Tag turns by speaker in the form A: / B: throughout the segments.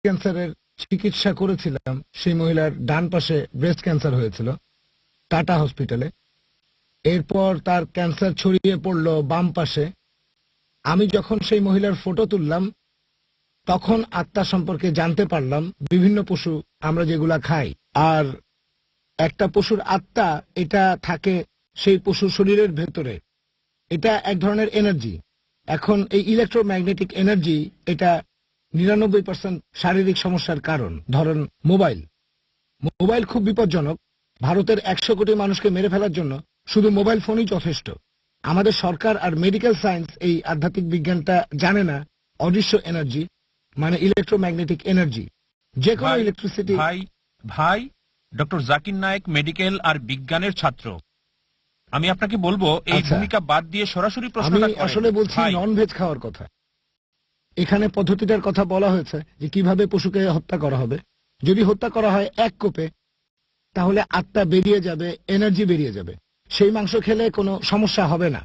A: ক্যান্সারের চিকিৎসা করেছিলাম। সেই মহিলার ডান পাশে ব্রেস্ট ক্যান্সার হয়েছিল টাটা হসপিটালে। এরপর তার ক্যান্সার ছড়িয়ে পড়লো বাম পাশে। আমি যখন সেই মহিলার ফটো তুললাম তখন আত্মা সম্পর্কে জানতে পারলাম। বিভিন্ন পশু আমরা যেগুলা খাই, আর একটা পশুর আত্মা এটা থাকে সেই পশুর শরীরের ভেতরে। এটা এক ধরনের এনার্জি। এখন এই ইলেকট্রোম্যাগনেটিক এনার্জি এটা 99% শারীরিক সমস্যার কারণ। ধরেন মোবাইল খুব বিপজ্জনক। ভারতের 100 কোটি মানুষকে মেরে ফেলার জন্য শুধু মোবাইল ফোনই যথেষ্ট। আমাদের সরকার আর মেডিকেল সায়েন্স এই আধ্যাত্মিক বিজ্ঞানটা জানে না। অদৃশ্য এনার্জি মানে ইলেকট্রোম্যাগনেটিক এনার্জি, যে কোনো ইলেকট্রিসিটি।
B: ভাই ডক্টর জাকির নায়েক মেডিকেল আর বিজ্ঞানের ছাত্র। আমি আপনাকে বলবো এই ভূমিকা বাদ দিয়ে সরাসরি প্রশ্নটা করেন।
A: আমি আসলে বলছি নন ভেজ খাওয়ার কথা। এখানে পদ্ধতিটার কথা বলা হয়েছে যে কিভাবে পশুকে হত্যা করা হবে। যদি হত্যা করা হয় এক কোপে, তাহলে আত্মা বেরিয়ে যাবে, এনার্জি বেরিয়ে যাবে। সেই মাংস খেলে কোনো সমস্যা হবে না।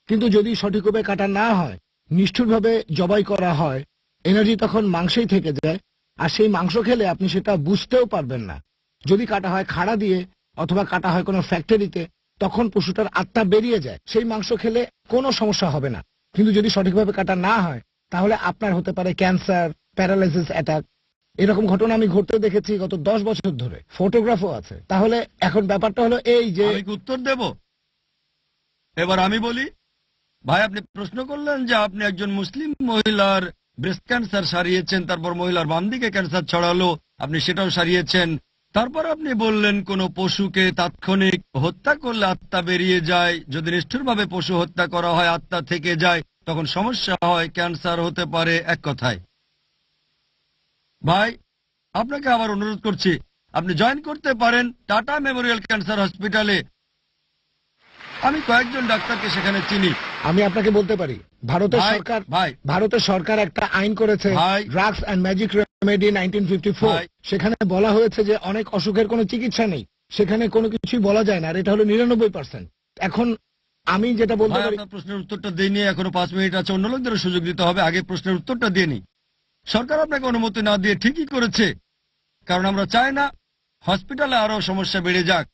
A: কিন্তু যদি সঠিকভাবে কাটা না হয়, নিষ্ঠুরভাবে জবাই করা হয়, এনার্জি তখন মাংসেই থেকে যায়। আর সেই মাংস খেলে আপনি সেটা বুঝতেও পারবেন না। যদি কাটা হয় খাড়া দিয়ে অথবা কাটা হয় কোনো ফ্যাক্টরিতে, তখন পশুটার আত্মা বেরিয়ে যায়। সেই মাংস খেলে কোনো সমস্যা হবে না। কিন্তু যদি সঠিকভাবে কাটা না হয়, তাহলে আপনার হতে পারে ক্যান্সার, প্যারালাইসিস, অ্যাটাক। এরকম ঘটনা আমি ঘটতে দেখেছি গত 10 বছর ধরে। ফটোগ্রাফও আছে। তাহলে এখন ব্যাপারটা হলো এই যে,
C: আমি উত্তর দেব। এবার আমি বলি, ভাই আপনি প্রশ্ন করলেন যে আপনি একজন মুসলিম মহিলার ব্রেস্ট ক্যান্সার সারিয়েছেন, তারপর মহিলার বাম দিকে ক্যান্সার ছড়ালো, আপনি সেটাও সারিয়েছেন। তারপর আপনি বললেন কোন পশুকে তাৎক্ষণিক হত্যা করলে আত্মা বেরিয়ে যায়, যদি নিষ্ঠুরভাবে পশু হত্যা করা হয় আত্মা থেকে যায়, তখন সমস্যা হয়, ক্যান্সার হতে পারে। এক কথায় ভাই আপনাকে আবার অনুরোধ করছি, আপনি জয়েন করতে পারেন টাটা মেমোরিয়াল ক্যান্সার হসপিটালে। আমি কয়েকজন ডাক্তারকে সেখানে চিনি।
A: আমি আপনাকে বলতে পারি, ভারতের সরকার একটা আইন করেছে, ড্রাগস অ্যান্ড ম্যাজিক রেমেডি 1954। সেখানে বলা হয়েছে যে অনেক অসুখের কোনো চিকিৎসা নেই, সেখানে কোনো কিছুই বলা যায় না। আর এটা হলো 99%। এখন আমি যেটা বলতে পারি,
C: প্রশ্নের উত্তরটা দিইনি, এখনো 5 মিনিট আছে, অন্য লোকদের সুযোগ দিতে হবে। আগে প্রশ্নের উত্তরটা দিয়ে নি। সরকার আপনাকে অনুমতি না দিয়ে ঠিকই করেছে, কারণ আমরা চাই না হসপিটালে আরো সমস্যা বেড়ে যাক।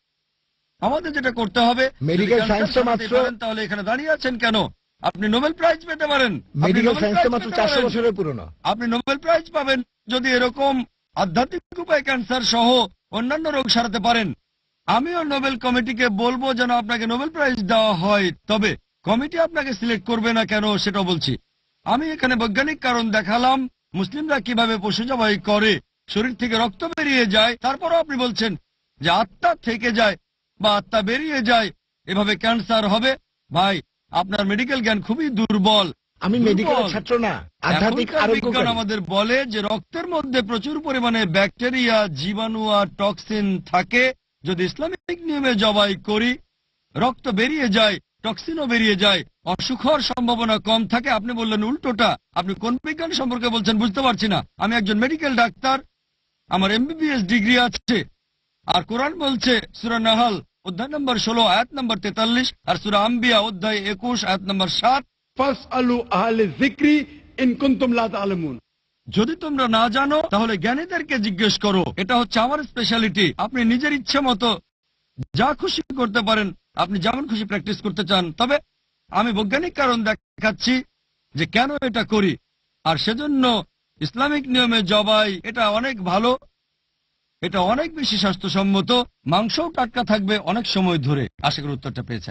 C: আমাদের যেটা করতে হবে,
A: মেডিকেল সায়েন্স মাত্র,
C: তাহলে এখানে দাঁড়িয়ে আছেন কেন? আপনি নোবেল প্রাইজ পেতে পারেন।
A: মেডিকেল সায়েন্স মাত্র 400 বছরের পুরনো।
C: আপনি নোবেল প্রাইজ পাবেন যদি এরকম আধ্যাত্মিক উপায় ক্যান্সার সহ অন্যান্য রোগ সারাতে পারেন। আমিও নোবেল কমিটিকে বলবো যেন আপনাকে নোবেল প্রাইজ দেওয়া হয়। তবে কমিটি আপনাকে সিলেক্ট করবে না কেন সেটাও বলছি। আমি এখানে বৈজ্ঞানিক কারণ দেখালাম, মুসলিমরা কিভাবে পশু জবাই করে, শরীর থেকে রক্ত বেরিয়ে যায়, তারপরও আপনি বলছেন যে আত্মা থেকে যায় বা আত্মা বেরিয়ে যায়, এভাবে ক্যান্সার হবে। ভাই আপনার মেডিকেল জ্ঞান খুবই দুর্বল।
A: আমি মেডিকেলের ছাত্র না, আধ্যাত্মিক
C: বিজ্ঞান আমাদের বলে যে রক্তের মধ্যে প্রচুর পরিমাণে ব্যাকটেরিয়া, জীবাণু আর টক্সিন থাকে। যদি ইসলামিক নিয়মে জবাই করি, রক্ত বেরিয়ে যায়, টক্সিনও বেরিয়ে যায়, অসুখ হওয়ার সম্ভাবনা কম থাকে। আপনি বললেন উল্টোটা। আপনি কোন বিজ্ঞান সম্পর্কে বলছেন বুঝতে পারছি না। আমি একজন মেডিকেল ডাক্তার, আমার MBBS ডিগ্রি আছে। আর কোরআন বলছে সূরা নাহল অধ্যায় নম্বর 16 আয়াত নম্বর 43 আর সূরা আম্বিয়া অধ্যায় 21 আয়াত নম্বর 7,
D: ফাসআলু আহলে যিকরি ইন কুনতুম লা তা'লামুন।
C: যদি তোমরা না জানো তাহলে জ্ঞানীদেরকে জিজ্ঞেস করো। এটা হচ্ছে আমার স্পেশালিটি। আপনি নিজের ইচ্ছে মতো যা খুশি করতে পারেন, আপনি যেমন খুশি প্র্যাকটিস করতে চান। তবে আমি বৈজ্ঞানিক কারণ দেখাচ্ছি যে কেন এটা করি। আর সেজন্য ইসলামিক নিয়মে জবাই এটা অনেক ভালো, এটা অনেক বেশি স্বাস্থ্যসম্মত, মাংসও টাটকা থাকবে অনেক সময় ধরে। আশা করি উত্তরটা পেয়েছেন।